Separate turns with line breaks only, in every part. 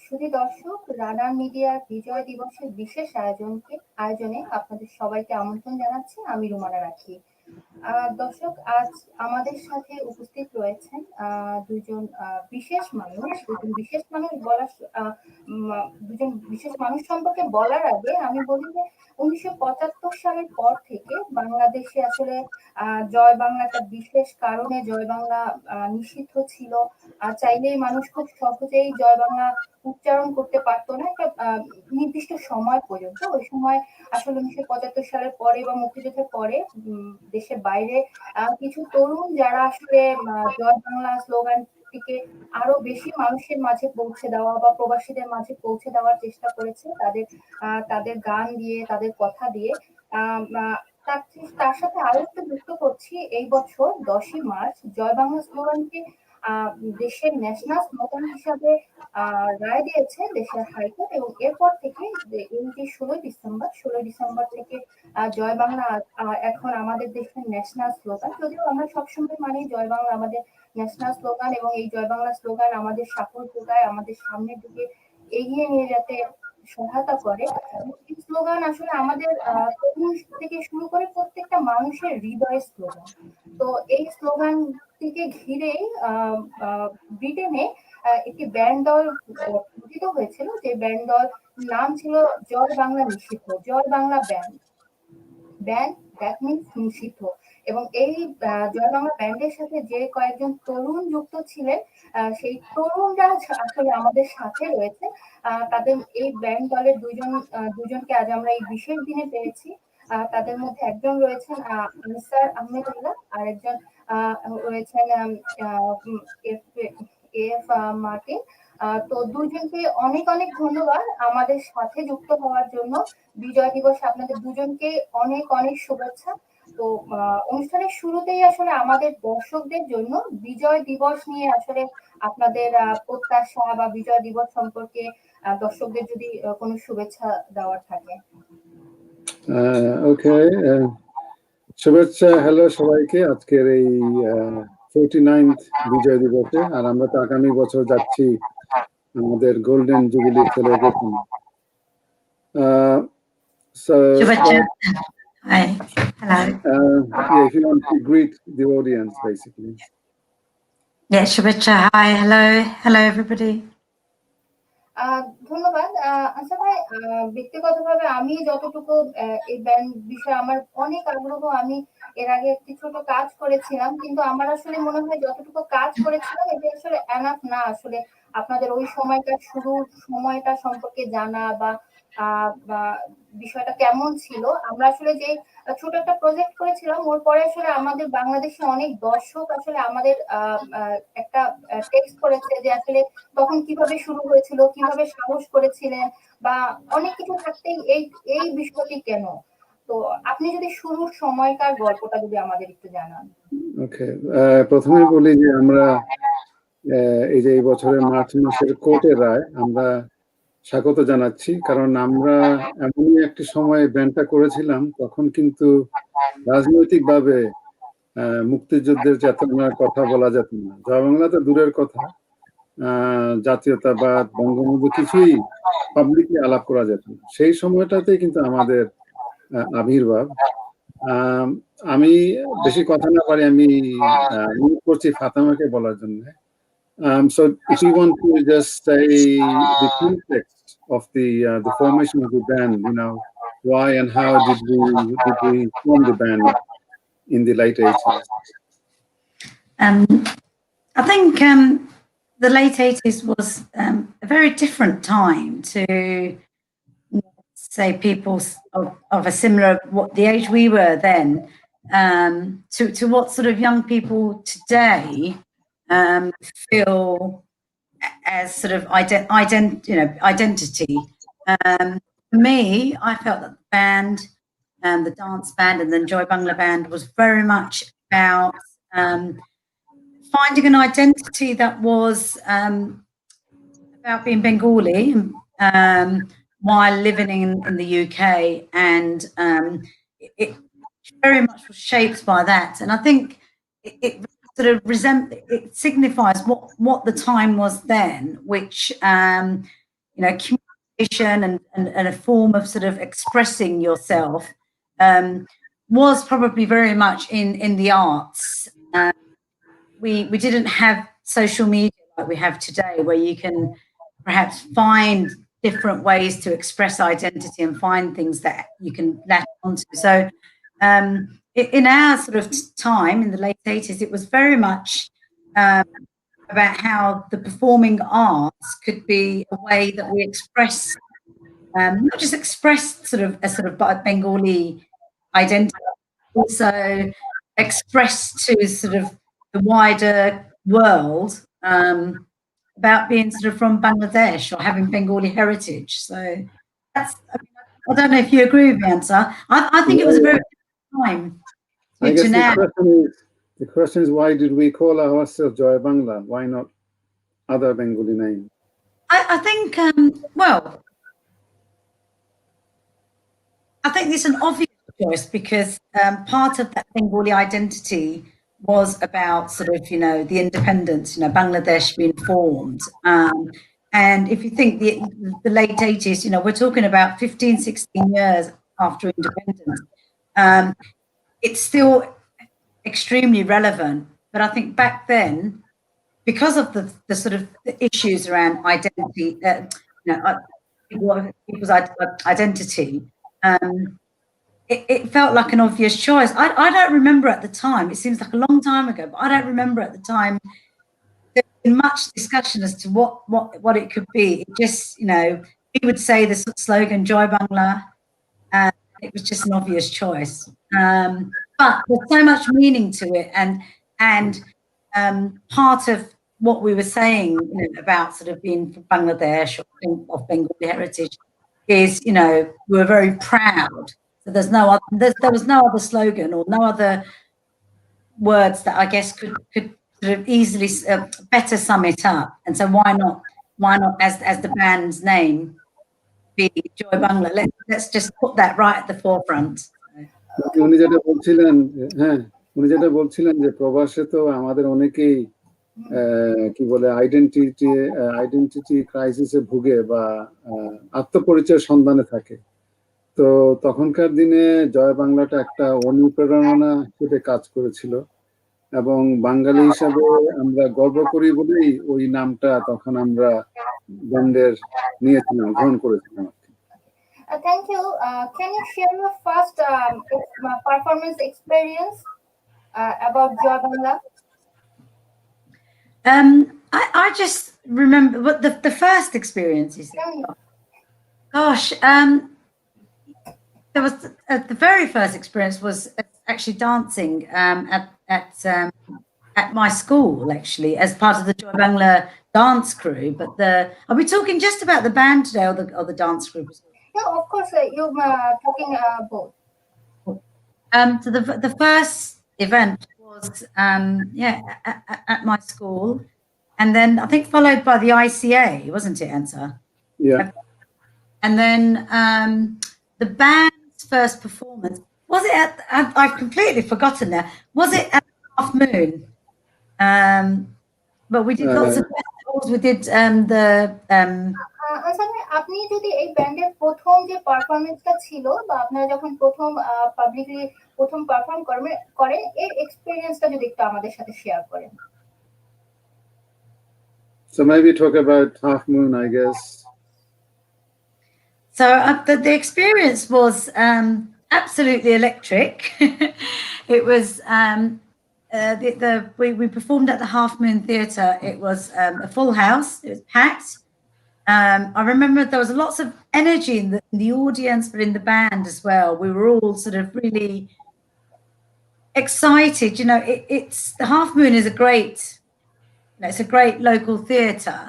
শুধু দর্শক, রাডার মিডিয়ার বিজয় দিবসের বিশেষ আয়োজনে আপনাদের সবাইকে আমন্ত্রণ জানাচ্ছি। আমি রুমানা রাখি। দর্শক, আজ আমাদের সাথে উপস্থিত রয়েছেন দুজন বিশেষ মানুষ দুজন বিশেষ মানুষ সম্পর্কে বলার আগে আমি বলি যে 1975 সালের পর থেকে বাংলাদেশে আসলে জয় বাংলা একটা বিশেষ কারণে জয় বাংলা নিষিদ্ধ ছিল। চাইলেই মানুষ খুব সহজেই জয় বাংলা উচ্চারণ করতে পারতো না একটা নির্দিষ্ট সময় পর্যন্ত। ওই সময় আসলে 1975 সালের পরে বা মুক্তিযুদ্ধের পরে দেশের বাইরে কিছু তরুণ যারা আসলে জয় বাংলা স্লোগানটিকে আরো বেশি মানুষের মাঝে পৌঁছে দেওয়া বা প্রবাসীদের মাঝে পৌঁছে দেওয়ার চেষ্টা করেছে তাদের গান দিয়ে, তাদের কথা দিয়ে। তার সাথে আরো একটু যুক্ত করছি, এই বছর 10ই মার্চ জয় বাংলা স্লোগানকে দেশের ন্যাশনাল স্লোগান হিসাবে রায় দিয়েছে দেশের হাইকোর্ট, এবং এরপর থেকে এই যে 16ই ডিসেম্বর থেকে জয় বাংলা এখন আমাদের দেশের ন্যাশনাল স্লোগান। যদিও আমরা সবসময় মানি জয় বাংলা আমাদের ন্যাশনাল স্লোগান, এবং এই জয় বাংলা স্লোগান আমাদের সাফল্য যোগায়, আমাদের সামনের দিকে এগিয়ে নিয়ে যেতে সহায়তা করে। এই স্লোগান আসলে আমাদের তরুণ থেকে শুরু করে প্রত্যেকটা মানুষের হৃদয়ের স্লোগান। তো এই স্লোগানটিকে ঘিরেই ব্রিটেনে একটি ব্যান্ড দল গঠিত হয়েছিল, যে ব্যান্ড দল নাম ছিল জয় বাংলা নিষিদ্ধ, জয় বাংলা ব্যান্ড। দ্যাট মিনস নিষিদ্ধ। এবং এই জয় বাংলা ব্যান্ডের সাথে যে কয়েকজন তরুণ যুক্ত ছিলেন, সেই তরুণরা আসলে আমাদের সাথে রয়েছে। তাদের এই ব্যান্ড দলের দুজনকে আজ আমরা এই বিশেষ দিনে পেয়েছি। তাদের মধ্যে একজন রয়েছেন আনসার আহমেদুল্লাহ, আর একজন রয়েছেন এফ মার্টিন। তো দুজনকে অনেক অনেক ধন্যবাদ আমাদের সাথে যুক্ত হওয়ার জন্য। বিজয় দিবসে আপনাদের দুজনকে অনেক অনেক শুভেচ্ছা। তো অনুষ্ঠানের শুরুতেই আসলে আমাদের দর্শকদের জন্য বিজয় দিবস নিয়ে আসলে আপনাদের প্রত্যাশা বা বিজয় দিবস সম্পর্কে দর্শকদের যদি কোনো শুভেচ্ছা দেওয়ার থাকে।
ওকে, শুভেচ্ছা, হ্যালো সবাইকে আজকের এই 49th বিজয় দিবসে। আর আমরা তো আগামী বছর যাচ্ছি আমাদের golden jubilee celebration. So
Hi. Hello.
Yeah, if you want to greet the audience, basically.
Yeah, Shubhecha. Hi. Hello, everybody.
ধন্যবাদ। আচ্ছা ভাই, ব্যক্তিগতভাবে আমি যতটুকু এই ব্যান্ড বিষয়ে আমার অনেক আগ্রহ। আমি এর আগে একটি ছোট কাজ করেছিলাম, কিন্তু আমার আসলে মনে হয় যতটুকু কাজ করেছিলাম এটা আসলে এনাফ না আসলে আপনাদের ওই সময়টা সম্পর্কে জানা বা বিষয়টা কেমন ছিল। আমরা আসলে যে ছোট একটা প্রজেক্ট করেছিলাম, ওর পরে আসলে আমাদের বাংলাদেশে অনেক দর্শক আসলে আমাদের একটা টেক্সট করেছে যে আসলে তখন কিভাবে শুরু হয়েছিল, কিভাবে সাহস করেছিলেন, বা অনেক কিছু থাকতেই এই বিষয়টি কেন। তো আপনি যদি শুরুর সময়কার গল্পটা যদি আমাদের একটু জানান।
ওকে, প্রথমে বলি যে আমরা এই যে এই বছরের মার্চ মাসের কোর্টের রায় আমরা স্বাগত জানাচ্ছি, কারণ আমরা এমনই একটি সময় ব্যান্ডটা করেছিলাম তখন কিন্তু রাজনৈতিকভাবে মুক্তিযুদ্ধের চেতনার কথা বলা যেত না। জয় বাংলা তো দূরের কথা, জাতীয়তাবাদ, বঙ্গবন্ধু কিছুই পাবলিকলি আলাপ করা যেত না। সেই সময়টাতে কিন্তু আমাদের আবির্ভাব। আমি বেশি কথা না পারি, আমি অনুরোধ করছি ফাতেমাকে বলার জন্য। So if you want to just say the context of the formation of the band, you know, why and how did we form the band in the late 80s?
I think the late 80s was a very different time to, say, people of a similar, what the age we were then, to what sort of young people today feel as sort of identity. For me, I felt that the band, the dance band, and then Joy Bangla Band was very much about finding an identity that was about being Bengali while living in the UK, and it very much was shaped by that. And I think it sort of it signifies what the time was then, which you know, communication and a form of sort of expressing yourself was probably very much in the arts. We didn't have social media like we have today, where you can perhaps find different ways to express identity and find things that you can latch onto. So in our sort of time in the late 80s, it was very much about how the performing arts could be a way that we express, not just express sort of a sort of Bengali identity, also express to sort of the wider world about being sort of from Bangladesh or having Bengali heritage. So that's, I don't know if you agree with me, Ansar. I think it was a very good time.
I guess the question is, why did we call ourselves Joy Bangla? Why not other Bengali names?
I think, well, I think it's an obvious choice because part of that Bengali identity was about sort of, you know, the independence, you know, Bangladesh being formed. And if you think the late 80s, you know, we're talking about 15, 16 years after independence. It's still extremely relevant. But I think back then, because of the sort of the issues around identity, you know, people's identity, it felt like an obvious choice. I don't remember at the time, it seems like a long time ago, but I don't remember at the time there was much discussion as to what it could be. It just, you know, we would say the slogan Joy Bangla, and it was just an obvious choice. But there's so much meaning to it, and part of what we were saying, you know, about sort of being from Bangladesh or of Bengali heritage is, you know, we were very proud. So there was no other slogan or no other words that I guess could sort of easily better sum it up. And so why not as the band's name be Joy Bangla? Let's just put that right at the forefront.
উনি যেটা বলছিলেন যে প্রবাসে তো আমাদের অনেকেই কি বলে আইডেন্টিটি ক্রাইসিসে ভুগে বা আত্মপরিচয়ের সন্ধানে থাকে। তো তখনকার দিনে জয় বাংলাটা একটা অনুপ্রেরণা হিসেবে কাজ করেছিল এবং বাঙালি হিসাবে আমরা গর্ব করি বলেই ওই নামটা তখন আমরা ব্যান্ডের নিয়েছিলাম, গ্রহণ করেছিলাম।
Thank you. Can you share your first performance experience about Joy Bangla?
I just remember what the first experience is. Gosh, there was the very first experience was actually dancing at my school, actually, as part of the Joy Bangla dance crew. But are we talking just about the band today or the dance group?
No, of course, you're talking both.
So the first event was at my school, and then I think followed by the ICA, wasn't it, Ansar?
Yeah.
And then the band's first performance, was it at, I've completely forgotten now, was it at Half Moon? But we did lots of festivals, we did
আপনি যদি এই ব্যান্ডের প্রথম যে পারফরম্যান্সটা ছিল বা আপনারা যখন পাবলিকলি প্রথম পারফর্ম করেন এই এক্সপেরিয়েন্সটা যদি একটু আমাদের সাথে শেয়ার করেন।
So maybe talk about Half Moon, I guess.
So the experience was absolutely electric. It was we performed at the Half Moon Theatre. It was a full house. It was packed. I remember there was lots of energy in the audience, but in the band as well. We were all sort of really excited. You know, it's the Half Moon is it's a great local theatre.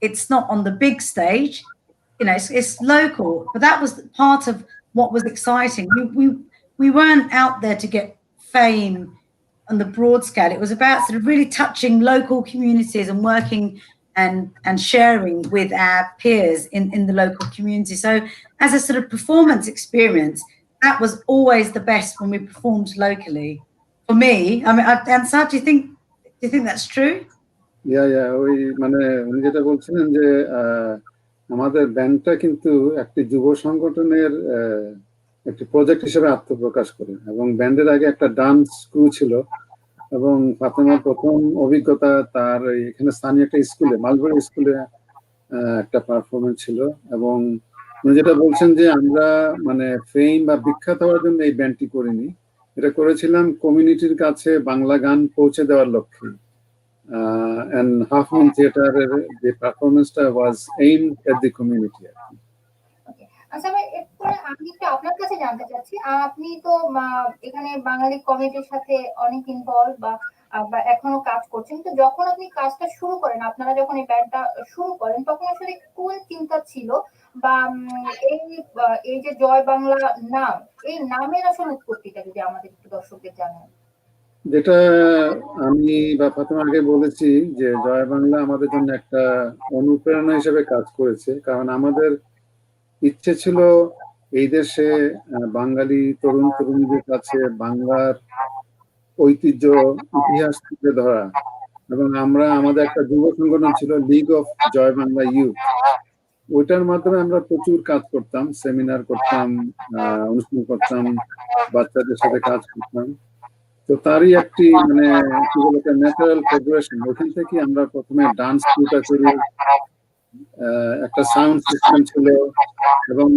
It's not on the big stage. You know, it's local, but that was part of what was exciting. We weren't out there to get fame on the broad scale. It was about sort of really touching local communities and working and sharing with our peers in the local community. So as a sort of performance experience, that was always the best when we performed locally. For me, I mean, and so do you think that's true?
ইয়া ওই মানে উনি যেটা বলছিলেন যে আমাদের ব্যান্ডটা কিন্তু একটি যুব সংগঠনের একটি প্রজেক্ট হিসেবে আত্মপ্রকাশ করে, এবং ব্যান্ডের আগে একটা ডান্স ক্রু ছিল, এবং ফাতেমার প্রথম অভিজ্ঞতা তার এখানে স্থানীয় একটা স্কুলে, মালবেরি স্কুলে একটা পারফরমেন্স ছিল। এবং উনি যেটা বলছেন যে আমরা মানে ফেম বা বিখ্যাত হওয়ার জন্য এই ব্যান্ডটি করিনি, এটা করেছিলাম কমিউনিটির কাছে বাংলা গান পৌঁছে দেওয়ার লক্ষ্যে। and Half Moon Theatre the performance was aimed at the community.
Okay. আচ্ছা ভাই, এরপরে আমি একটু আপনার কাছে জানতে চাচ্ছি, আপনি তো এখানে বাঙালি কমিটির সাথে অনেক ইনভলভ বা এখনো কাজ করছেন, তো যখন আপনি কাজটা শুরু করেন, আপনারা যখন এই ব্যান্ডটা শুরু করেন, তখন আসলে কোন চিন্তা ছিল বা এই যে জয় বাংলা নাম, এই নামের আসলে উৎপত্তিটা যদি আমাদের একটু দর্শকদের জানান।
যেটা আমি বা ফাতেমা আগে বলেছি যে জয় বাংলা আমাদের জন্য একটা অনুপ্রেরণা হিসেবে কাজ করেছে, কারণ আমাদের ইচ্ছে ছিল এই দেশে বাঙালি তরুণ তরুণীদের কাছে বাংলার ঐতিহ্য ইতিহাস তুলে ধরা। এবং আমরা আমাদের একটা যুব সংগঠন ছিল league of Joy Bangla youth, ওইটার মাধ্যমে আমরা প্রচুর কাজ করতাম, সেমিনার করতাম, অনুষ্ঠান করতাম, বাচ্চাদের সাথে কাজ করতাম। তো তারই একটি মানে কি বলতে ন্যাচারাল প্রোগ্রেশন, ওখান থেকে আমরা প্রথমে ডান্স শুরুটা করি, একটা সাউন্ড সিস্টেম ছিল, এবং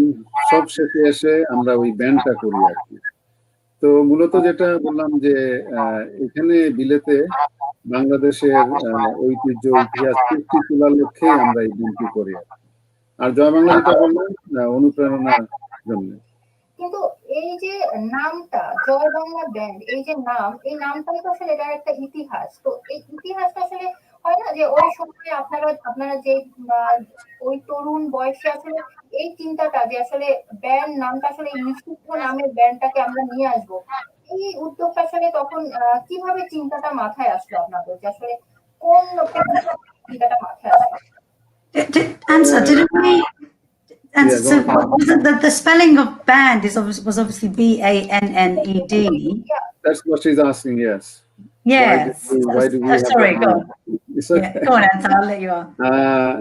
সব শেষে এসে আমরা ওই ব্যান্ডটা করি আর কি। তো মূলত যেটা বললাম যে এখানে বিলেতে বাংলাদেশের ঐতিহ্য ইতিহাস সৃষ্টি তোলার লক্ষ্যে আমরা এই ব্যান্ডটি করি আর জয় বাংলা যেটা বললাম অনুপ্রেরণার জন্য।
কিন্তু এই যে নামটা জয় বাংলা ব্যান্ড, এই যে নাম, এই নামটাই তো আসলে এটার একটা ইতিহাস। তো এই ইতিহাসটা আসলে হয় না যে ওই সময় আপনারা যে ওই তরুণ বয়সে আসলে এই চিন্তাটা যে আসলে ব্যান্ড নামটা আসলে নিষিদ্ধ নামের ব্যান্ডটাকে আমরা নিয়ে আসবো, এই উদ্যোগটা আসলে তখন কিভাবে চিন্তাটা মাথায় আসলো আপনাদের, যে আসলে কোন চিন্তাটা মাথায় আসলো?
Answer, didn't we? And
Yeah,
so wasn't the spelling of band was obviously BANNED.
That's what she's asking, yes.
Yes.
Why do we have
sorry,
that
go
name?
on.
It's okay.
Yeah, go on, Answer, I'll let you on.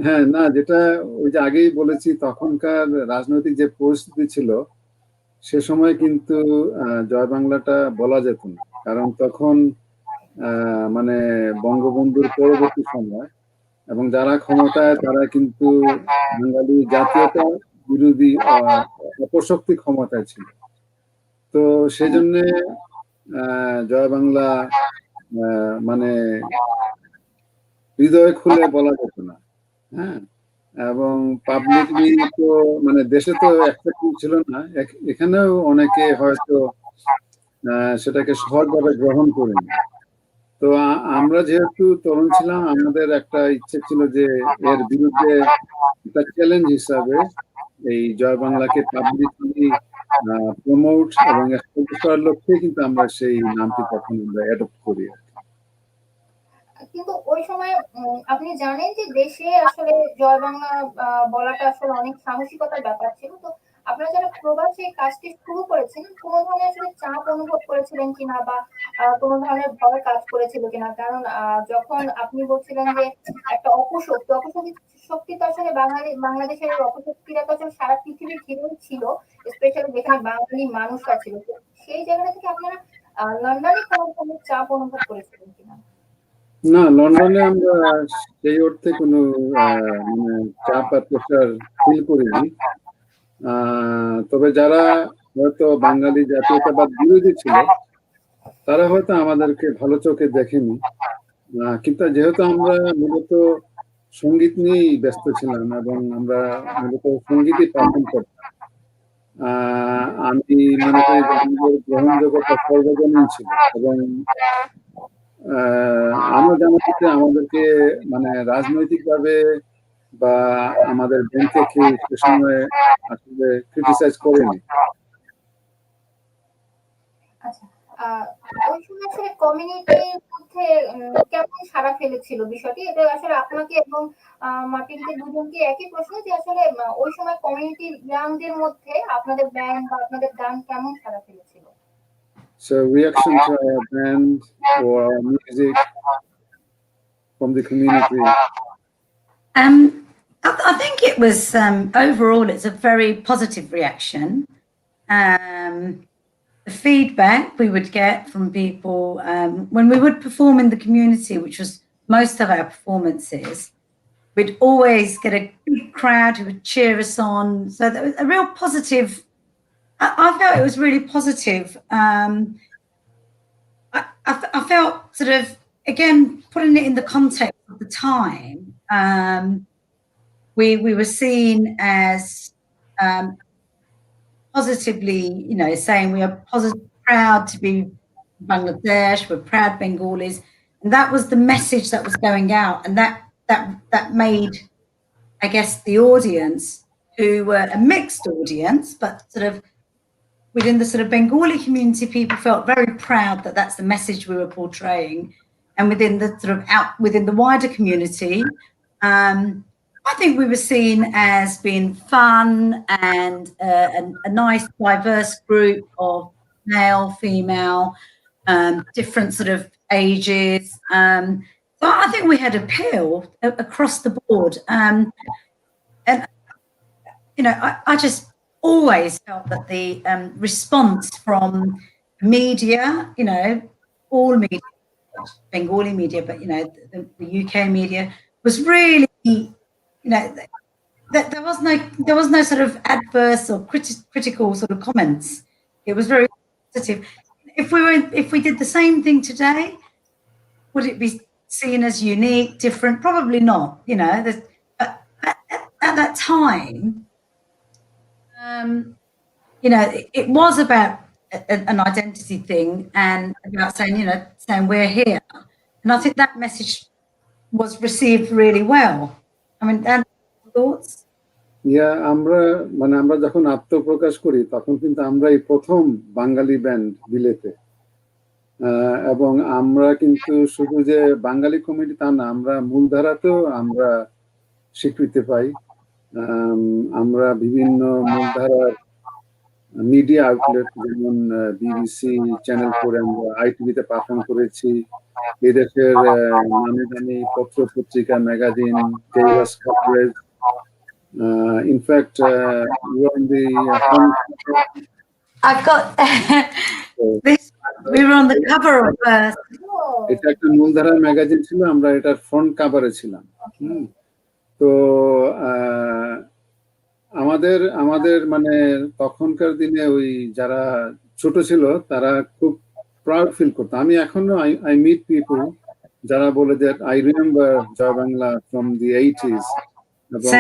হ্যাঁ, না যেটা ওই যে আগেই বলেছি, তখনকার রাজনৈতিক যে পরিস্থিতি ছিল সে সময় কিন্তু জয় বাংলাটা বলা যেত না, কারণ তখন মানে বঙ্গবন্ধুর পরবর্তী সময়, এবং যারা ক্ষমতায় তারা কিন্তু বাঙালি জাতীয়তা বিরোধী অপশক্তি ক্ষমতায় ছিল। তো সেজন্য জয় বাংলা মানে হৃদয় খুলে বলা যেত না, হ্যাঁ। এবং পাবলিকলি তো মানে দেশে তো অ্যাকসেপ্টেড ছিল না, এখানেও অনেকে হয়তো সেটাকে সহজভাবে গ্রহণ করেনি। তো আমরা যেহেতু তরুণ ছিলাম, আমাদের একটা ইচ্ছে ছিল যে এর বিরুদ্ধে একটা চ্যালেঞ্জ হিসাবে এই জয় বাংলাকে পাবলিকলি প্রমোট এবং এস্টাবলিশ করার লক্ষ্যে কিন্তু আমরা সেই নামটি তখন আমরা অ্যাডপ্ট করি।
কিন্তু ওই সময় আপনি জানেন যে দেশে আসলে জয় বাংলা বলাটা আসলে অনেক সাহসিকতার ব্যাপার ছিল। তো আপনারা যারা প্রবাসে কাজটি শুরু করেছিলেন, কোনো ধরনের আসলে চাপ অনুভব করেছিলেন কিনা বা কোনো ধরনের ভয় কাজ করেছিল কিনা? কারণ যখন আপনি বলছিলেন যে একটা অপশক্তি তো আসলে বাংলাদেশের অপশক্তিরা তো আসলে সারা পৃথিবী ঘিরেই ছিল, স্পেশালি যেখানে বাঙালি মানুষরা ছিল। সেই জায়গা থেকে আপনারা লন্ডনে কোনো ধরনের চাপ অনুভব করেছিলেন কিনা?
না, লন্ডনে আমরা সেই অর্থে কোনো মানে চাপ আর প্রেশার ফিল করিনি। তবে যারা হয়তো বাঙালি জাতীয়তাবাদ বিরোধী ছিল তারা হয়তো আমাদেরকে ভালো চোখে দেখেনি, কিন্তু যেহেতু আমরা মূলত সঙ্গীত নিয়েই ব্যস্ত ছিলাম এবং আমরা মূলত সঙ্গীতই পালন করতাম, আমি মনে করি যে আমাদের গ্রহণযোগ্যতা সর্বজনীন ছিল। এবং আমার জানা মতে আমাদেরকে মানে রাজনৈতিকভাবে বা আমাদের ব্যাংক থেকে সে সময় আসলে ক্রিটিসাইজ করেনি।
আচ্ছা, ওই সময় আসলে কমিউনিটির মধ্যে কেমন সাড়া ফেলেছিল বিষয়টি? এটা আসলে আপনাকে এবং মার্টিনকে দুজনকে একই প্রশ্ন, যে আসলে ওই সময় কমিউনিটির ইয়াংদের মধ্যে আপনাদের ব্যান্ড বা আপনাদের গান কেমন সাড়া ফেলেছিল?
So reaction to our band or our music from the community?
I think it was overall it's a very positive reaction. The feedback we would get from people when we would perform in the community, which was most of our performances, we'd always get a big crowd who would cheer us on. So there was a real positive. I felt it was really positive. I felt sort of, again, putting it in the context of the time, we were seen as positively, saying we are proud to be Bangladesh, we're proud Bengalis, and that was the message that was going out, and that made, I guess, the audience, who were a mixed audience, but sort of within the sort of Bengali community, people felt very proud that that's the message we were portraying, and within the sort of within the wider community, I think we were seen as being fun and a nice, diverse group of male, female, different sort of ages. So I think we had appeal across the board. And, I just always felt that the response from media, all media, Bengali media, but, the UK media was really, there was no sort of adverse or critical sort of comments. It was very positive. If we did the same thing today, would it be seen as unique, different? Probably not. At that time, it was about an identity thing and about saying we're here. And I think that message was received really well. I mean, Dan, thoughts?
আমরা যখন আত্মপ্রকাশ করি তখন কিন্তু আমরাই প্রথম বাঙালি band বিলেতে, এবং আমরা কিন্তু শুধু যে বাঙালি কমিটি তা না, আমরা মূলধারাতেও আমরা স্বীকৃতি পাই। আমরা বিভিন্ন মূলধারার মিডিয়া আউটলেট যেমন বিবিসি, চ্যানেল 4, আমরা আইটিভিতে পারফর্ম করেছি। এদেশের নামি দামি পত্র পত্রিকা, magazine, television coverage. In fact, you are on the
I've got this. We were on the cover of.
এটা একটা মূলধারা ম্যাগাজিন ছিল, আমরা এটার ফ্রন্ট কভারে ছিলাম। তো আমাদের মানে তখনকার দিনে ওই যারা ছোট ছিল তারা খুব প্রাউড ফিল করতো। আমি এখনো আই মিট পিপল যারা বলে যে I remember Joy Bangla from the 80s, এবং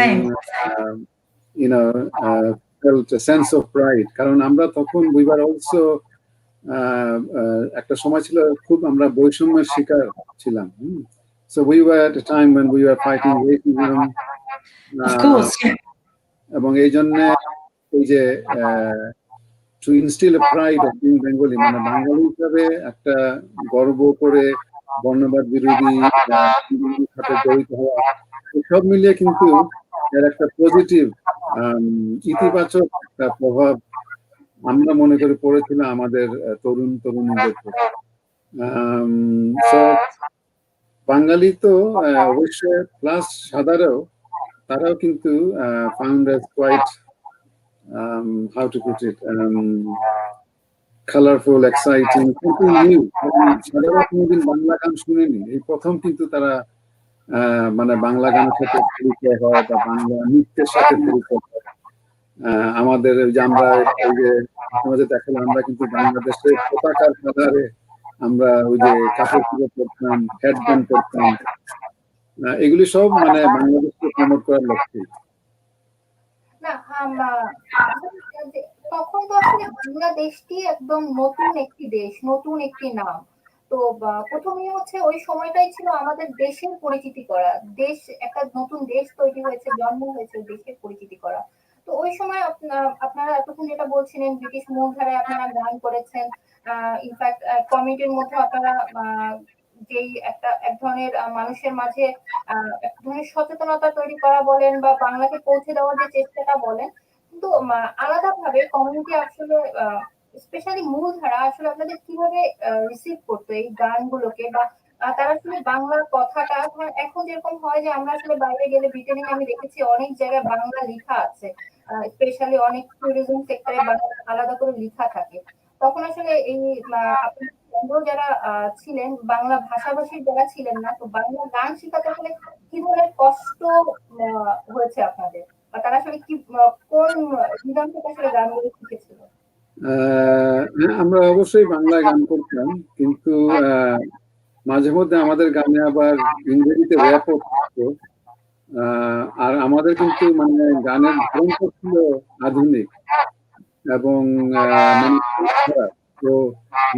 felt a sense of pride, কারণ আমরা তখন we were also একটা সময় ছিল খুব আমরা বৈষম্যের শিকার ছিলাম। So we were at a time when we were fighting racism.
Of course.
এবং এই জন্য ওই যে to instill a pride of being Bengali, মানে বাঙালি হিসাবে একটা গর্ব করে বর্ণবাদ বিরোধী সাথে জড়িত হওয়া, সব মিলিয়ে কিন্তু এর একটা পজিটিভ ইতিবাচক একটা প্রভাব আমরা মনে করি পড়েছিল আমাদের তরুণীদের উপর। বাঙালি তো অবশ্যই প্লাস সাদারাও, তারাও কিন্তু found as quite how to put it, colorful, exciting, something new. সাদারা কোনোদিন বাংলা গান শুনেনি, এই প্রথম কিন্তু তারা মানে বাংলা গানের সাথে পরিচয় হয় বা বাংলা নৃত্যের সাথে পরিচয় হয়। আমাদের যে আমরা এই যে সমাজে দেখালাম, আমরা কিন্তু বাংলাদেশের পতাকার কালারে আমরা ওই যে কাপড় চোপড় পরতাম, হেডব্যান্ড পরতাম, এগুলি সব মানে বাংলাদেশকে প্রমোট করার লক্ষ্যে।
তখন তো আসলে বাংলাদেশটি একদম নতুন একটি দেশ, নতুন একটি নাম। তো প্রথমেই হচ্ছে ওই সময়টাই ছিল আমাদের দেশের পরিচিতি করা, দেশ একটা নতুন দেশ তৈরি হয়েছে, জন্ম হয়েছে দেশের পরিচিতি করা। তো ওই সময় আপনারা এতক্ষণ যেটা বলছিলেন ব্রিটিশ মূলধারায় আপনারা গান করেছেন, ইনফ্যাক্ট কমিটির মধ্যে আপনারা যেই এক ধরনের মানুষের মাঝে এক ধরনের সচেতনতা তৈরি করা বলেন বা বাংলাকে পৌঁছে দেওয়ার যে চেষ্টাটা বলেন, কিন্তু আলাদাভাবে কমিউনিটি আসলে স্পেশালি মূলধারা আসলে আপনাদের কিভাবে রিসিভ করতো এই গানগুলোকে, বা তারা আসলে বাংলার কথাটা এখন যেরকম হয় যে আমরা আসলে বাইরে গেলে ব্রিটেনে আমি দেখেছি অনেক জায়গায় বাংলা লেখা আছে, স্পেশালি অনেক ট্যুরিজম সেক্টরে বাংলা আলাদা করে লেখা থাকে। তখন আসলে এই আপনার বন্ধু যারা ছিলেন, বাংলা ভাষাভাষী যারা ছিলেন না, তো বাংলা গান শেখাতে আসলে কি ধরনের কষ্ট হয়েছে আপনাদের, বা তারা আসলে কি কোন বিধান থেকে আসলে গানগুলো শিখেছিল?
আমরা অবশ্যই বাংলায় গান করতাম, কিন্তু মাঝে মধ্যে আমাদের গানে আবার ইংরেজিতে র্যাপও থাকতো। আর আমাদের কিন্তু মানে গানের ধরনটা ছিল আধুনিক এবং মানে খুব খারাপ। তো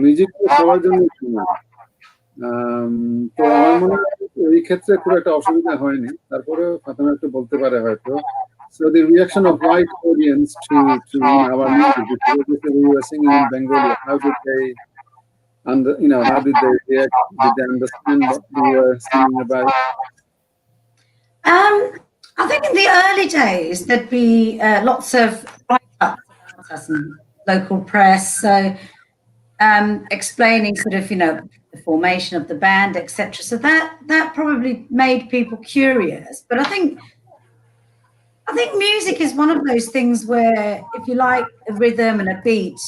মিউজিক তো সবার জন্য শোনা। তো আমার মনে হয় এই ক্ষেত্রে খুব একটা অসুবিধা হয়নি। তারপরে ফাতেমা একটু বলতে পারে হয়তো। So the reaction of white audience to our music, because we were singing in Bengali, how did they how did they react? Did they understand what we were singing about?
I think in the early days there'd be lots of write-ups about us in local press, so explaining sort of the formation of the band, etc. So that probably made people curious. But I think music is one of those things where if you like a rhythm and a beat,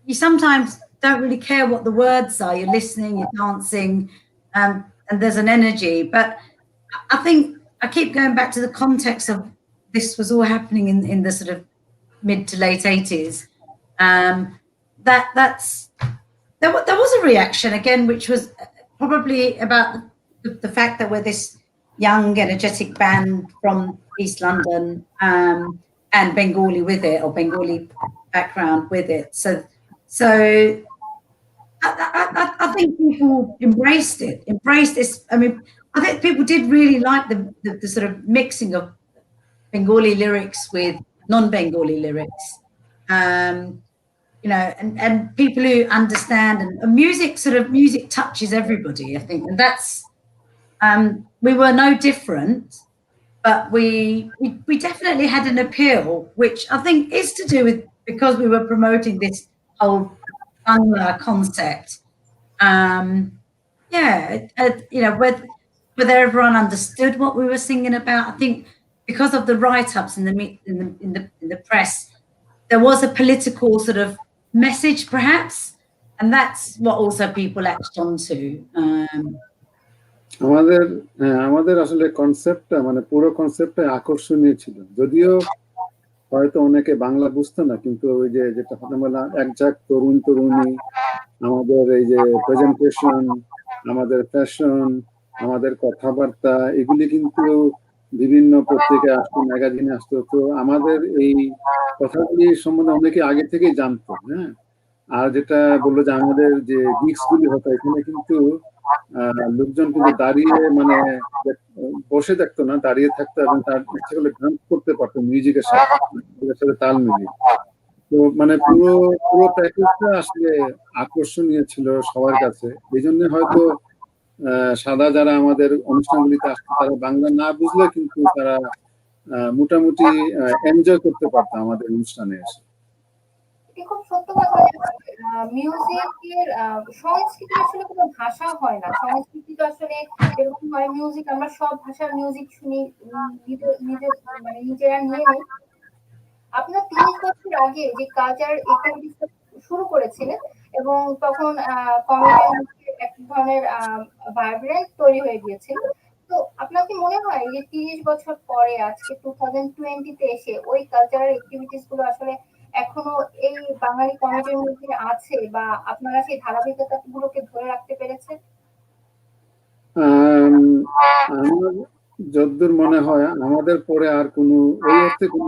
you sometimes don't really care what the words are. You're listening, you're dancing, and there's an energy. But I think I keep going back to the context of this was all happening in the sort of mid to late 80s. There was a reaction again, which was probably about the fact that we're this young, energetic band from East London, and Bengali with it, or Bengali background with it. So I think people embraced this. I mean, I think people did really like the sort of mixing of Bengali lyrics with non-Bengali lyrics. And people who understand, and music touches everybody, I think. And that's, we were no different, but we definitely had an appeal, which I think is to do with, because we were promoting this whole Bangla concept. Whether everyone understood what we were singing about, I think because of the write-ups in the press, there was a political sort of message, perhaps, and that's what also people latched onto.
আমাদের আসলে কনসেপ্টটা মানে পুরো কনসেপ্টটা আকর্ষণীয় ছিল, যদিও হয়তো অনেকে বাংলা বুঝতো না, কিন্তু ওই যে যেটা ফাতেমা একজাক তরুণ তরুণী, আমাদের এই যে প্রেজেন্টেশন, আমাদের ফ্যাশন, আমাদের কথাবার্তা, এগুলি কিন্তু বিভিন্ন পত্রিকায় আসতো, ম্যাগাজিনে আসতো। তো আমাদের এই কথাগুলি সম্বন্ধে অনেকে আগে থেকেই জানতো। হ্যাঁ, আর যেটা বললো যে আমাদের যে গিগস গুলি হতো, এখানে কিন্তু লোকজন কিন্তু দাঁড়িয়ে মানে বসে থাকতো না, দাঁড়িয়ে থাকতো, এবং তার ইচ্ছে করলে ডান্স করতে পারতো মিউজিকের সাথে তাল মিলিয়ে। তো মানে পুরো প্যাকেজটা আসলে আকর্ষণীয় ছিল সবার কাছে। এই জন্য হয়তো সাদা যারা আমাদের অনুষ্ঠানগুলিতে আসতো, তারা বাংলা না বুঝলে কিন্তু তারা মোটামুটি এনজয় করতে পারতো আমাদের অনুষ্ঠানে এসে।
খুব সত্য কথা, মিউজিকের সংস্কৃতি আসলে কোনো ভাষা হয় না। সংস্কৃতি তো আসলে এরকম হয়, মিউজিক আমরা সব ভাষার মিউজিক শুনি, নিজেরা নিয়ে নিই। আপনার 30 বছর আগে যে কালচার অ্যাক্টিভিটিস শুরু করেছিলেন, এবং তখন কমিউনিটির মধ্যে এক ধরনের ভাইব্রেন্স তৈরি হয়ে গিয়েছিল। তো আপনার কি মনে হয় যে 30 বছর পরে আজকে 2020-তে এসে ওই কালচারাল অ্যাক্টিভিটিস গুলো আসলে এখনো এই বাঙালি কমিউনিটির মধ্যে আছে, বা আপনারা সেই ধারাবাহিকতা গুলোকে ধরে রাখতে পেরেছেন?
আমার যতদূর মনে হয় আমাদের পরে আর কোনো ওই অর্থে কোনো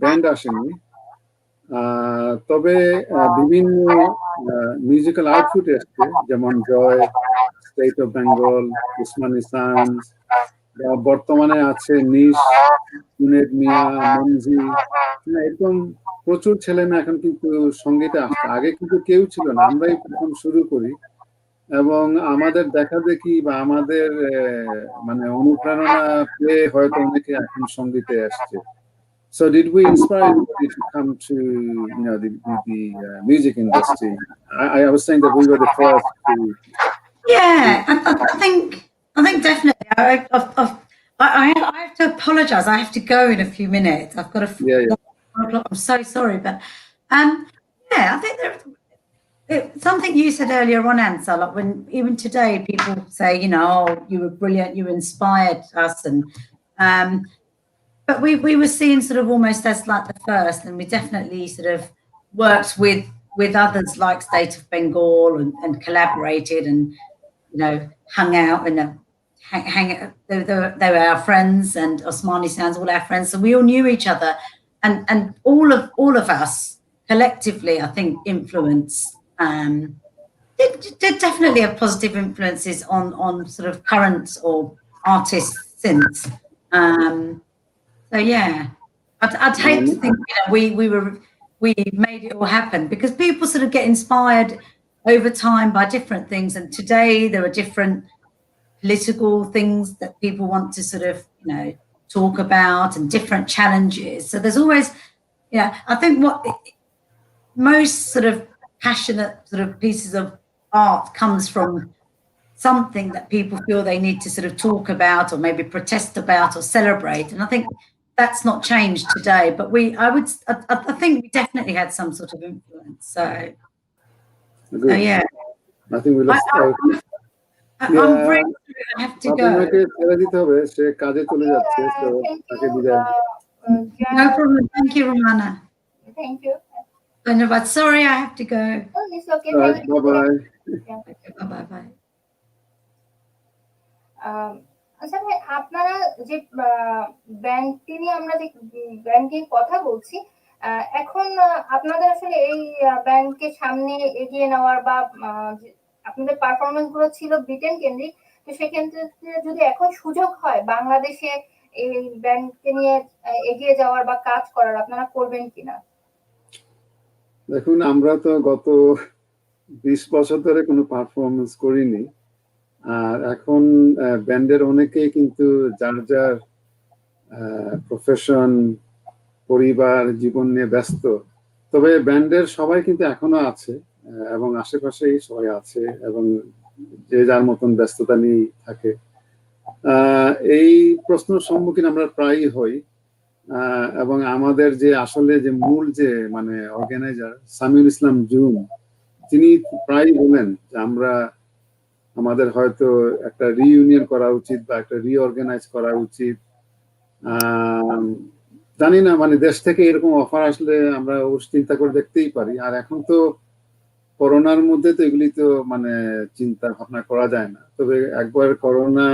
ব্যান্ড আসেনি। তবে বিভিন্ন মিউজিক্যাল আউটফিট এসছে, যেমন Joy, state of Bengal, Usmani sounds, বর্তমানে আছে নিশ, জুনেদ মিয়া, মঞ্জি, এরকম প্রচুর ছেলে মেয়ে এখন কিন্তু সঙ্গীতে আসছে। আগে কিন্তু কেউ ছিল না, আমরাই প্রথম শুরু করি, এবং আমাদের দেখা দেখি বা আমাদের মানে অনুপ্রেরণা পেয়ে হয়তো অনেকে এখন সঙ্গীতে আসছে। So did we inspire anybody to come to the music industry? I was saying that we were the first to.
Yeah, I think definitely. I have to apologise. I have to go in a few minutes. I've got a
Yeah,
1 o'clock. I'm so sorry, but yeah, I think something you said earlier on, Ansel, like when even today people say, you know, oh, you were brilliant, you inspired us, and but we were seen sort of almost as like the first, and we definitely sort of worked with others like State of Bengal and collaborated and, you know, hung out and they were our friends, and Osmani Sounds, all our friends, so we all knew each other, and all of us collectively, I think, influence did definitely have positive influences on sort of current or artists since. So yeah, I'd hate to think, you know, we made it all happen, because people sort of get inspired over time by different things, and today there are different political things that people want to sort of, you know, talk about, and different challenges. So there's always, you know, I think what most sort of passionate sort of pieces of art comes from something that people feel they need to sort of talk about or maybe protest about or celebrate. And I think that's not changed today, but I think we definitely had some sort of influence. So yeah.
I think we lost out.
I'm really sorry, I have to go.
ছেড়ে দিতে হবে, সে কাজে চলে যাচ্ছে, তো তাকে বিদায়।
No problem. Thank you, Romana.
Thank you.
But sorry, I have to go.
Oh, it's okay.
Bye bye.
Bye bye.
আচ্ছা ভাই, আপনারা যে ব্যাংকটি নিয়ে আমরা যে ব্যাংকের কথা বলছি, এখন আপনাদের আসলে এই ব্যাংককে সামনে এগিয়ে নেওয়ার বা আপনাদের পারফরমেন্স গুলো ছিল ব্রিটেন কেন্দ্রিক, তো সেক্ষেত্রে যদি এখন সুযোগ হয় বাংলাদেশে এই ব্যাংককে নিয়ে এগিয়ে যাওয়ার বা কাজ করার, আপনারা করবেন কিনা?
দেখুন, আমরা তো গত 20 বছর ধরে কোনো পারফরমেন্স করিনি, আর এখন ব্যান্ডের অনেকেই কিন্তু যার যার প্রফেশন, পরিবার, জীবন নিয়ে ব্যস্ত। তবে ব্যান্ডের সবাই কিন্তু এখনো আছে, এবং আশেপাশেই সবাই আছে, এবং যে যার মতন ব্যস্ততা নিয়ে থাকে। এই প্রশ্নের সম্মুখীন আমরা প্রায়ই হই, এবং আমাদের যে আসলে যে মূল যে মানে অর্গানাইজার সামিউল ইসলাম জুন, তিনি প্রায়ই বলেন যে আমাদের হয়তো একটা রিইউনিয়ন করা উচিত বা একটা রিঅর্গানাইজ করা উচিত। জানি না, মানে দেশ থেকে এরকম অফার আসলে আমরা অবশ্যই চিন্তা করে দেখতেই পারি। আর এখন তো করোনার মধ্যে তো এগুলি তো মানে চিন্তা ভাবনা করা যায় না। তবে একবার করোনা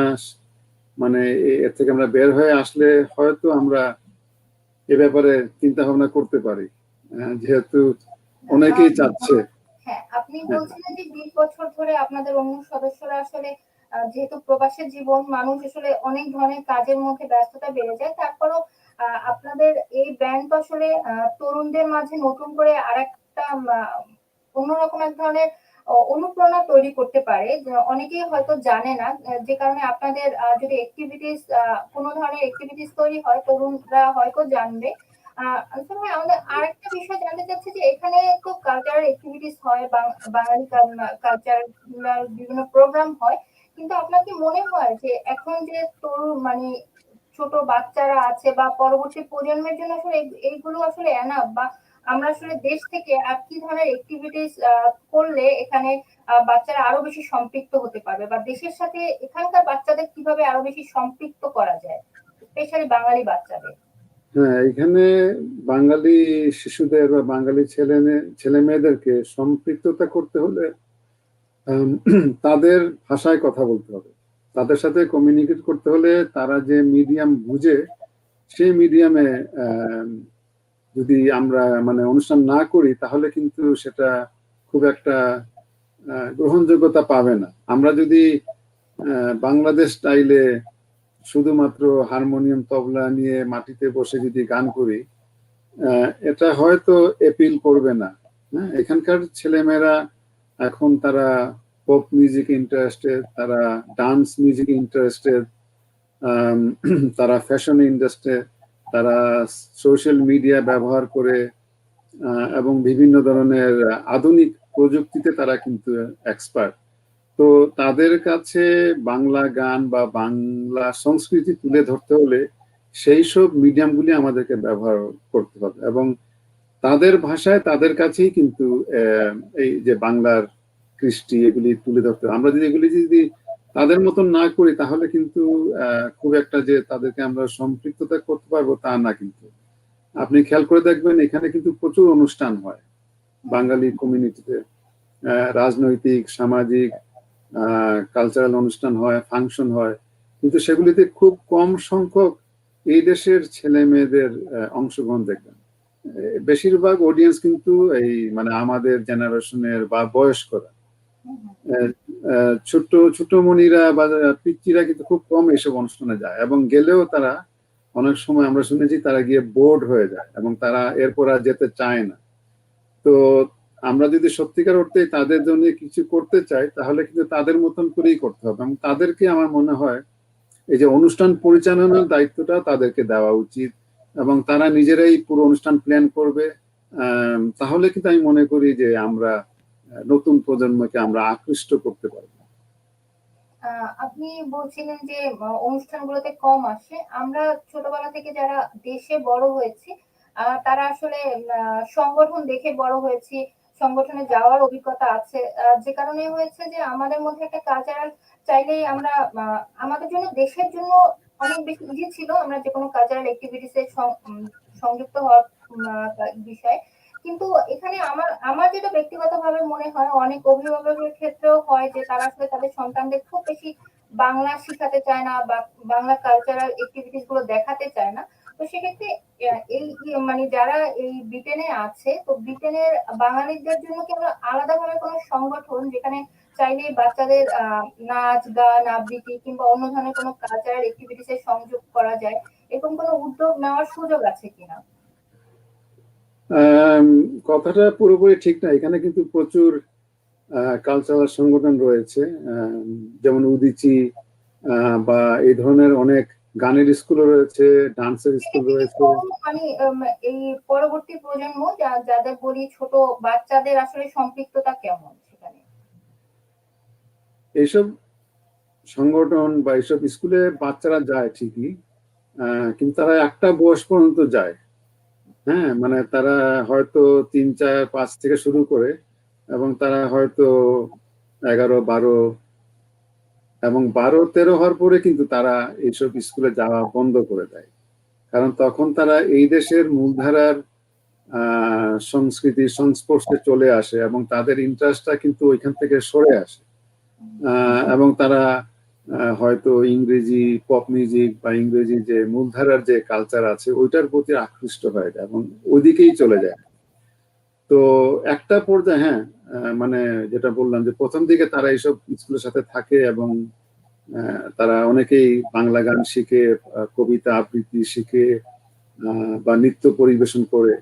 মানে এর থেকে আমরা বের হয়ে আসলে হয়তো আমরা এ ব্যাপারে চিন্তা ভাবনা করতে পারি, যেহেতু অনেকেই চাচ্ছে।
হ্যাঁ, আপনি বলছিলেন যে 20 বছর ধরে আপনাদের অন্য সদস্যরা আসলে, যেহেতু প্রবাসের জীবন, মানুষ আসলে অনেক ধরনের কাজের মধ্যে ব্যস্ততা বেড়ে যায়, তারপরও আপনাদের এই ব্যান্ড আসলে তরুণদের মাঝে নতুন করে আরেকটা অন্যরকম এক ধরনের অনুপ্রেরণা তৈরি করতে পারে, অনেকেই হয়তো জানে না, যে কারণে আপনাদের যদি অ্যাক্টিভিটিস, কোনো ধরনের অ্যাক্টিভিটিস তৈরি হয়, তরুণরা হয়তো জানবে। আমাদের আরেকটা বিষয় জানতে চাচ্ছি যে এখানে তো কালচারাল অ্যাক্টিভিটিস হয়, বাঙালি কালচারাল বিভিন্ন প্রোগ্রাম হয়, কিন্তু আপনার কি মনে হয় যে এখন যে তরুণ মানে ছোট বাচ্চারা আছে বা পরবর্তী প্রজন্মের জন্য আসলে এইগুলো আসলে এনাফ, বা আমরা আসলে দেশ থেকে আর কি ধরনের অ্যাক্টিভিটিস করলে এখানে বাচ্চারা আরো বেশি সম্পৃক্ত হতে পারবে, বা দেশের সাথে এখানকার বাচ্চাদের কিভাবে আরো বেশি সম্পৃক্ত করা যায়, স্পেশালি বাঙালি বাচ্চাদের?
হ্যাঁ, এখানে বাঙালি শিশুদের বা বাঙালি ছেলে মেয়েদেরকে সম্পৃক্ততা করতে হলে তাদের ভাষায় কথা বলতে হবে, তাদের সাথে কমিউনিকেট করতে হলে তারা যে মিডিয়াম বুঝে সেই মিডিয়ামে যদি আমরা মানে অনুষ্ঠান না করি, তাহলে কিন্তু সেটা খুব একটা গ্রহণযোগ্যতা পাবে না। আমরা যদি বাংলাদেশ স্টাইলে শুধুমাত্র হারমোনিয়াম তবলা নিয়ে মাটিতে বসে যদি গান করি, এটা হয়তো এপিল করবে না। এখানকার ছেলেমেয়েরা এখন তারা পপ মিউজিক ইন্টারেস্টেড, তারা ডান্স মিউজিক ইন্টারেস্টেড, তারা ফ্যাশন ইন্ডাস্ট্রি, তারা সোশ্যাল মিডিয়া ব্যবহার করে এবং বিভিন্ন ধরনের আধুনিক প্রযুক্তিতে তারা কিন্তু এক্সপার্ট। তো তাদের কাছে বাংলা গান বা বাংলা সংস্কৃতি তুলে ধরতে হলে সেই সব মিডিয়ামগুলি আমাদেরকে ব্যবহার করতে হবে এবং তাদের ভাষায় তাদের কাছেই কিন্তু এই যে বাংলার কৃষ্টি এগুলি তুলে ধরতে হবে। আমরা যদি এগুলি যদি তাদের মতন না করি তাহলে কিন্তু খুব একটা যে তাদেরকে আমরা সম্পৃক্ততা করতে পারবো তা না। কিন্তু আপনি খেয়াল করে দেখবেন এখানে কিন্তু প্রচুর অনুষ্ঠান হয় বাঙালি কমিউনিটিতে, রাজনৈতিক সামাজিক কালচারাল অনুষ্ঠান হয়, ফাংশন হয়, কিন্তু সেগুলিতে খুব কম সংখ্যক এই দেশের ছেলে মেয়েদের অংশগ্রহণ দেখবেন। বেশিরভাগ অডিয়েন্স কিন্তু এই মানে আমাদের জেনারেশনের বা বয়স্করা, ছোট ছোট মনিরা বা পিচ্চিরা কিন্তু খুব কম এইসব অনুষ্ঠানে যায় এবং গেলেও তারা অনেক সময় আমরা শুনেছি তারা গিয়ে বোর্ড হয়ে যায় এবং তারা এরপর আর যেতে চায় না। তো আমরা যদি সত্যিকার অর্থে তাদের জন্য কিছু করতে চাই তাহলে কিন্তু তাদের মতন করেই করতে হবে এবং তাদেরকে আমার মনে হয় এই যে অনুষ্ঠান পরিচালনার দায়িত্বটা তাদেরকে দেওয়া উচিত এবং তারা নিজেরাই পুরো অনুষ্ঠান প্ল্যান করবে। তাহলে কিন্তু আমি মনে করি যে আমরা নতুন প্রজন্মকে আমরা আকৃষ্ট করতে পারবো।
আপনি বলছিলেন যে অনুষ্ঠানগুলোতে কম আসে। আমরা ছোটবেলা থেকে যারা দেশে বড় হয়েছি তারা আসলে সংগঠন দেখে বড় হয়েছি, সংগঠনে যাওয়ার অভিজ্ঞতা আছে, যে কারণে হয়েছে যে আমাদের মধ্যে একটা কালচারাল চাইলেই আমরা আমাদের জন্য দেশের জন্য অনেক বেশি ইজি ছিল আমরা যে কোনো কালচারাল অ্যাক্টিভিটিসে সংযুক্ত হওয়ার বিষয়। কিন্তু এখানে আমার আমার যেটা ব্যক্তিগতভাবে মনে হয় অনেক অভিভাবকের ক্ষেত্রেও হয় যে তারা আসলে তাদের সন্তানদের খুব বেশি বাংলা শিখাতে চায় না বা বাংলা কালচারাল অ্যাক্টিভিটিস গুলো দেখাতে চায় না। তো সেক্ষেত্রে এই মানে যারা এই ব্রিটেনে আছে, তো ব্রিটেনের বাঙালিদের জন্য কি আমরা আলাদাভাবে কোনো সংগঠন যেখানে চাইলে বাচ্চাদের নাচ গান আবৃত্তি কিংবা অন্য ধরনের কোনো কালচারাল অ্যাক্টিভিটিসে সংযোগ করা যায়, এরকম কোনো উদ্যোগ নেওয়ার সুযোগ আছে কিনা?
কথাটা পুরোপুরি ঠিক না। এখানে কিন্তু প্রচুর কালচারাল সংগঠন রয়েছে, যেমন উদিচি বা এই ধরনের অনেক গানের স্কুল রয়েছে, ডান্সের স্কুল রয়েছে।
মানে এই পরবর্তী প্রজন্ম যাদের বলি ছোট বাচ্চাদের আসলে সম্পৃক্ততা কেমন সেখানে?
এইসব সংগঠন বা এইসব স্কুলে বাচ্চারা যায় ঠিকই, কিন্তু তারা একটা বয়স পর্যন্ত যায়। হ্যাঁ, মানে তারা হয়তো 3, 4, 5 থেকে শুরু করে এবং তারা হয়তো 11, 12 এবং 12, 13 হওয়ার পরে কিন্তু তারা এইসব স্কুলে যাওয়া বন্ধ করে দেয়। কারণ তখন তারা এই দেশের মূলধারার সংস্কৃতি সংস্পর্শে চলে আসে এবং তাদের ইন্টারেস্টটা কিন্তু ওইখান থেকে সরে আসে এবং তারা হয়তো ইংরেজি পপ মিউজিক বা ইংরেজি যে মূলধারার যে কালচার আছে ওইটার প্রতি আকৃষ্ট হয়ে যায় এবং ওইদিকেই চলে যায়। তো একটা পর্যায়ে হ্যাঁ, মানে যেটা বললাম যে প্রথম দিকে তারা এইসব স্কুলের সাথে থাকে এবং তারা অনেকেই বাংলা গান শিখে, কবিতা আবৃত্তি শিখে বা নৃত্য পরিবেশন করে,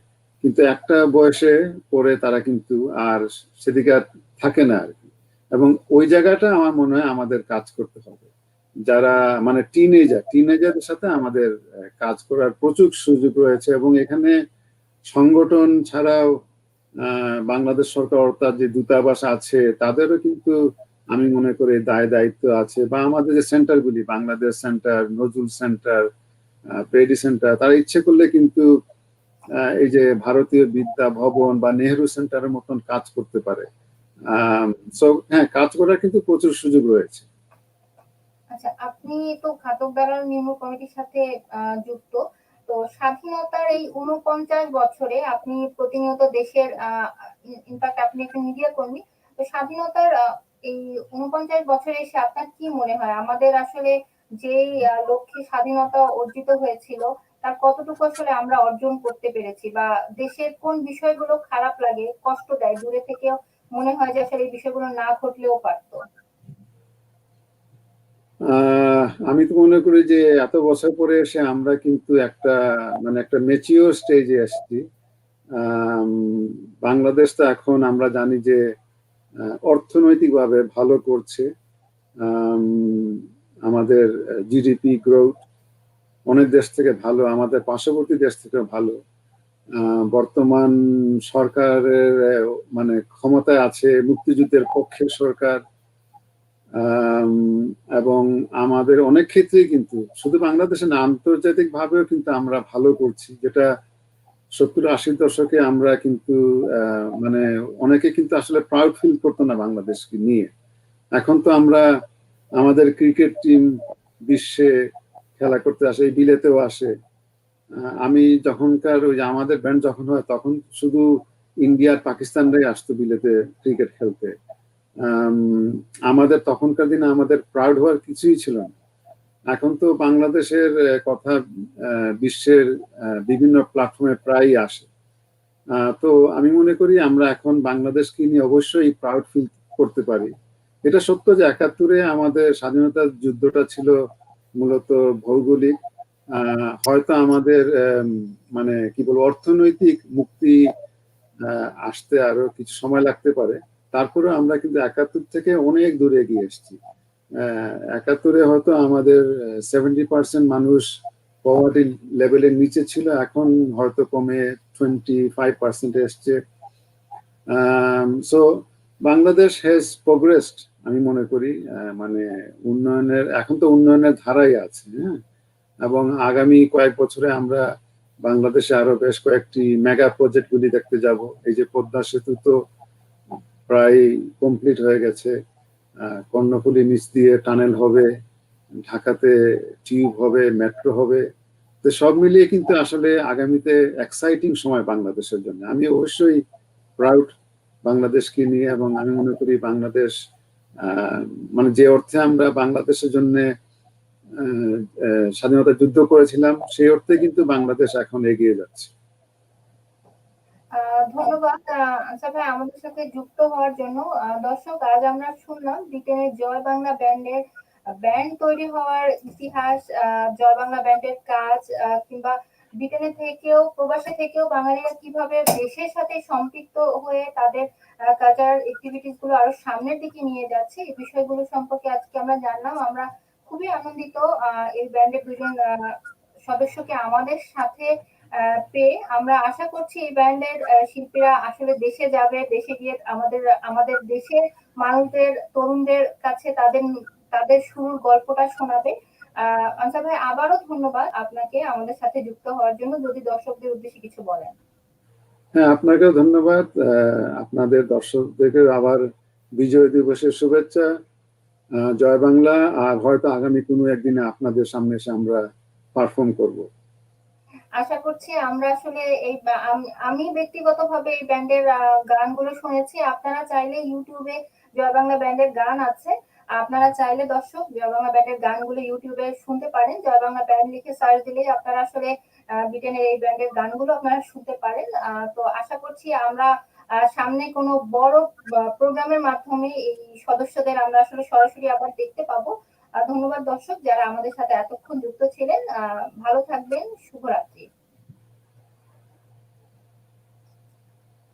কিন্তু একটা বয়সে পরে তারা কিন্তু আর সেদিকে থাকে না আর কি। এবং ওই জায়গাটা আমার মনে হয় আমাদের কাজ করতে হবে। যারা মানে টিনেজারদের সাথে আমাদের কাজ করার প্রচুর সুযোগ রয়েছে এবং এখানে সংগঠন ছাড়াও বাংলাদেশ সরকার অর্থাৎ যে দূতাবাস আছে তাদেরও কিন্তু আমি মনে করি দায়িত্ব আছে, বা আমাদের যে সেন্টারগুলি বাংলাদেশ সেন্টার, নজরুল সেন্টার, পেডি সেন্টার, তারা ইচ্ছে করলে কিন্তু এই যে ভারতীয় বিদ্যা ভবন বা নেহেরু সেন্টারের মতন কাজ করতে পারে। হ্যাঁ, কাজ করার কিন্তু প্রচুর সুযোগ রয়েছে।
আচ্ছা, আপনি তো ঘাতক দালাল নির্মূল কমিটির সাথে যুক্ত। তো স্বাধীনতার এই 49 বছরে আপনি প্রতিনিয়ত দেশের ইনফ্যাক্ট আপনি একটা মিডিয়া কর্মী। তো স্বাধীনতার এই 49 বছরে এসে আপনার কি মনে হয় আমাদের আসলে যেই লক্ষ্যে স্বাধীনতা অর্জিত হয়েছিল তার কতটুকু আসলে আমরা অর্জন করতে পেরেছি, বা দেশের কোন বিষয়গুলো খারাপ লাগে, কষ্ট দেয়, দূরে থেকেও মনে হয় যে আসলে এই বিষয়গুলো না ঘটলেও পারতো?
আমি তো মনে করি যে এত বছর পরে এসে আমরা কিন্তু একটা মানে একটা ম্যাচিওর স্টেজে এসেছি। বাংলাদেশ তো এখন আমরা জানি যে অর্থনৈতিকভাবে ভালো করছে। আমাদের জিডিপি গ্রোথ অনেক দেশ থেকে ভালো, আমাদের পার্শ্ববর্তী দেশ থেকে ভালো। বর্তমান সরকারের মানে ক্ষমতায় আছে মুক্তিযুদ্ধের পক্ষের সরকার, এবং আমাদের অনেক ক্ষেত্রেই কিন্তু শুধু বাংলাদেশে না, আন্তর্জাতিক ভাবেও কিন্তু আমরা ভালো করছি, যেটা 70-80 দশকে আমরা কিন্তু মানে অনেকে কিন্তু আসলে প্রাউড ফিল করতো না বাংলাদেশকে নিয়ে। এখন তো আমরা, আমাদের ক্রিকেট টিম বিশ্বে খেলা করতে আসে, এই বিলেতেও আসে। আমি যখনকার ওই যে আমাদের ব্যান্ড যখন হয় তখন শুধু ইন্ডিয়া আর পাকিস্তানরাই আসতো বিলেতে ক্রিকেট খেলতে। আমাদের তখনকার দিনে আমাদের প্রাউড হওয়ার কিছুই ছিল না। এখন তো বাংলাদেশের কথা বিশ্বের বিভিন্ন প্ল্যাটফর্মে প্রায়ই আসে। তো আমি মনে করি আমরা এখন বাংলাদেশকে নিয়ে অবশ্যই প্রাউড ফিল করতে পারি। এটা সত্য যে 71-এ আমাদের স্বাধীনতার যুদ্ধটা ছিল মূলত ভৌগোলিক। হয়তো আমাদের মানে কি বলবো, অর্থনৈতিক মুক্তি আসতে আরো কিছু সময় লাগতে পারে। তারপরে আমরা কিন্তু 71 থেকে অনেক দূরে এগিয়ে এসেছি। 71-এ হয়তো আমাদের 70% মানুষ পভার্টি লেভেলের নিচে ছিল, এখন হয়তো কমে 25% এসছে। সো বাংলাদেশ হ্যাজ প্রোগ্রেসড, আমি মনে করি। মানে উন্নয়নের, এখন তো উন্নয়নের ধারাই আছে, হ্যাঁ। এবং আগামী কয়েক বছরে আমরা বাংলাদেশে আরো বেশ কয়েকটি মেগা প্রজেক্ট গুলি দেখতে যাব। এই যে পদ্মা সেতু তো প্রায় কমপ্লিট হয়ে গেছে, কর্ণফুলী নিচ দিয়ে টানেল হবে, ঢাকাতে টিউব হবে, মেট্রো হবে। তো সব মিলিয়ে কিন্তু আসলে আগামীতে এক্সাইটিং সময় বাংলাদেশের জন্য। আমি অবশ্যই প্রাউড বাংলাদেশকে নিয়ে, এবং আমি মনে করি বাংলাদেশ মানে যে অর্থে আমরা বাংলাদেশের জন্য স্বাধীনতা যুদ্ধ করেছিলাম, সেই অর্থে কিন্তু বাংলাদেশ এখন এগিয়ে যাচ্ছে।
ধন্যবাদ আচ্ছা ভাই আমাদের সাথে যুক্ত হওয়ার জন্য। দর্শক, আজ আমরা শুনলাম ব্রিটেনের জয় বাংলা ব্যান্ডের ব্যান্ড তৈরি হওয়ার ইতিহাস, জয় বাংলা ব্যান্ডের কাজ, কিংবা ব্রিটেনে থেকেও প্রবাসে থেকেও বাঙালিরা কিভাবে দেশের সাথে সম্পৃক্ত হয়ে তাদের কালচারাল অ্যাক্টিভিটিস গুলো আরো সামনের দিকে নিয়ে যাচ্ছে, এই বিষয়গুলো সম্পর্কে আজকে আমরা জানলাম। আমরা খুবই আনন্দিত এই ব্যান্ডের দুজন সদস্যকে আমাদের সাথে পেয়ে। আমরা আশা করছি এই ব্যান্ডের শিল্পীরা আসলে দেশে যাবে, দেশে গিয়ে আমাদের দেশের মানুষদের, তরুণদের কাছে তাদের তাদের শুরুর গল্পটা শোনাবে। আনসার ভাই, আবারও ধন্যবাদ আপনাকে আমাদের সাথে যুক্ত হওয়ার জন্য। যদি দর্শকদের উদ্দেশ্যে কিছু বলেন।
হ্যাঁ, আপনাকেও ধন্যবাদ। আপনাদের দর্শকদেরকে আবার বিজয় দিবসের শুভেচ্ছা। জয় বাংলা। আর হয়তো আগামী কোনো একদিনে আপনাদের সামনে এসে আমরা পারফর্ম করব।
আশা করছি আমরা আসলে এই আমি ব্যক্তিগতভাবে এই ব্যান্ডের গানগুলো শুনেছি। আপনারা চাইলে ইউটিউবে জয় বাংলা ব্যান্ডের গান আছে, আপনারা চাইলে দর্শক জয় বাংলা ব্যান্ডের গানগুলো ইউটিউবে শুনতে পারেন। জয় বাংলা ব্যান্ড লিখে সার্চ দিলেই আপনারা আসলে ব্রিটেনের এই ব্যান্ডের গানগুলো আপনারা শুনতে পারেন। তো আশা করছি আমরা সামনে কোনো বড় প্রোগ্রামের মাধ্যমে এই সদস্যদের আমরা আসলে সরাসরি আবার দেখতে পাবো। ধন্যবাদ দর্শক যারা আমাদের সাথে এতক্ষণ যুক্ত ছিলেন। ভালো থাকবেন। শুভরাত্রি।